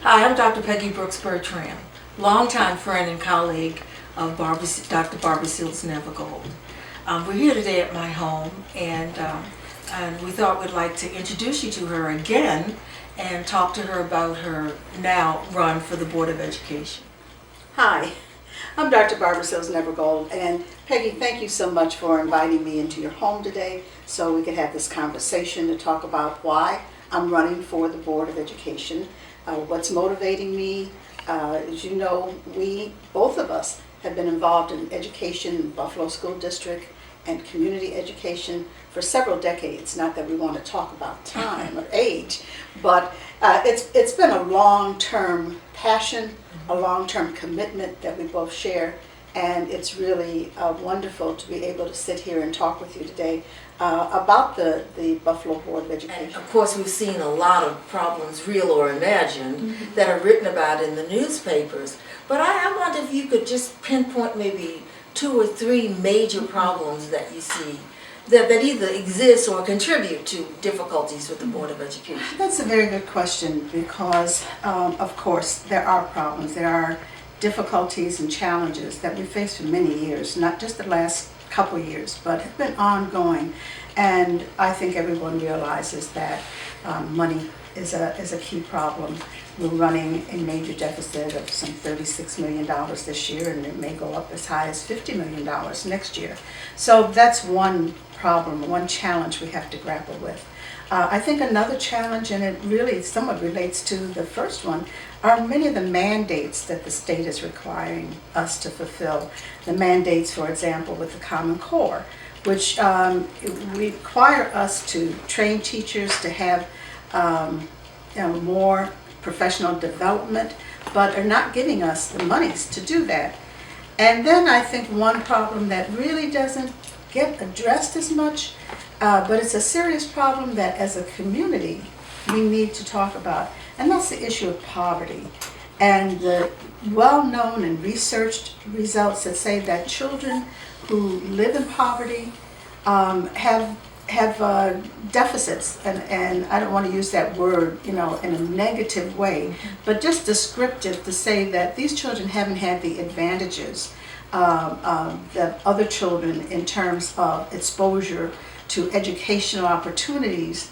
Hi, I'm Dr. Peggy Brooks Bertram, longtime friend and colleague of Dr. Barbara Seals Nevergold. We're here today at my home, and we thought we'd like to introduce you to her again and talk to her about her now run for the Board of Education. Hi, I'm Dr. Barbara Seals Nevergold, and Peggy, thank you so much for inviting me into your home today so we could have this conversation to talk about why I'm running for the Board of Education, what's motivating me. As you know, both of us, have been involved in education in Buffalo School District and community education for several decades. Not that we want to talk about time or age, but it's been a long-term passion, a long-term commitment that we both share, and it's really wonderful to be able to sit here and talk with you today about the Buffalo Board of Education. And of course, we've seen a lot of problems, real or imagined, that are written about in the newspapers. But I wonder if you could just pinpoint maybe 2 or 3 major problems that you see that either exist or contribute to difficulties with the Board of Education. That's a very good question because, of course, there are problems. There are difficulties and challenges that we faced for many years, not just the last couple of years, but have been ongoing. And I think everyone realizes that money is a key problem. We're running a major deficit of some $36 million this year, and it may go up as high as $50 million next year. So that's one problem, one challenge we have to grapple with. I think another challenge, and it really somewhat relates to the first one, are many of the mandates that the state is requiring us to fulfill. The mandates, for example, with the Common Core, which require us to train teachers to have more professional development, but are not giving us the monies to do that. And then I think one problem that really doesn't get addressed as much, but it's a serious problem that as a community we need to talk about, and that's the issue of poverty. And the well-known and researched results that say that children who live in poverty have deficits, and I don't want to use that word, in a negative way, but just descriptive to say that these children haven't had the advantages that other children in terms of exposure to educational opportunities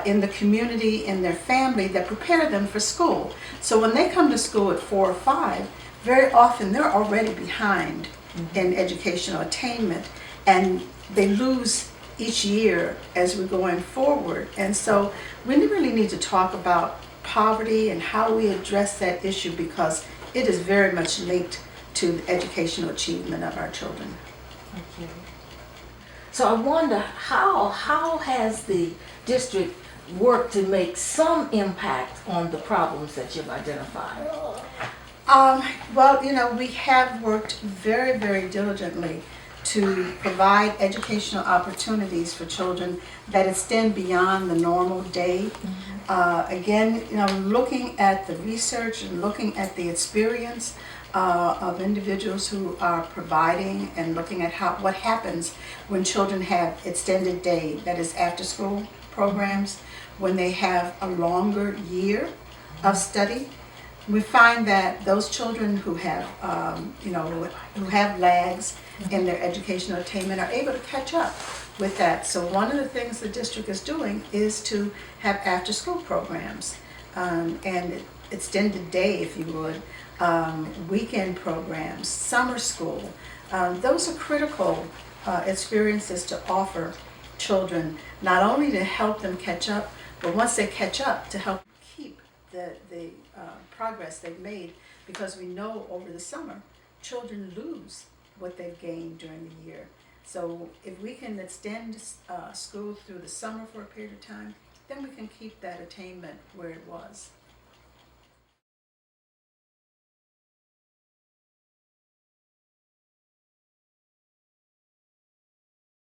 in the community, in their family, that prepare them for school. So when they come to school at 4 or 5, very often they're already behind in educational attainment, and they lose each year as we're going forward. And so we really need to talk about poverty and how we address that issue, because it is very much linked to the educational achievement of our children. Okay. So I wonder how has the district worked to make some impact on the problems that you've identified? Well, we have worked very, very diligently to provide educational opportunities for children that extend beyond the normal day. Again, looking at the research and looking at the experience of individuals who are providing, and looking at what happens when children have extended day, that is after school programs, when they have a longer year of study. We find that those children who have, who have lags in their educational attainment are able to catch up with that. So one of the things the district is doing is to have after-school programs and extended day, if you would, weekend programs, summer school. Those are critical experiences to offer children, not only to help them catch up, but once they catch up, to help keep the progress they've made, because we know over the summer children lose what they've gained during the year. So if we can extend school through the summer for a period of time, then we can keep that attainment where it was.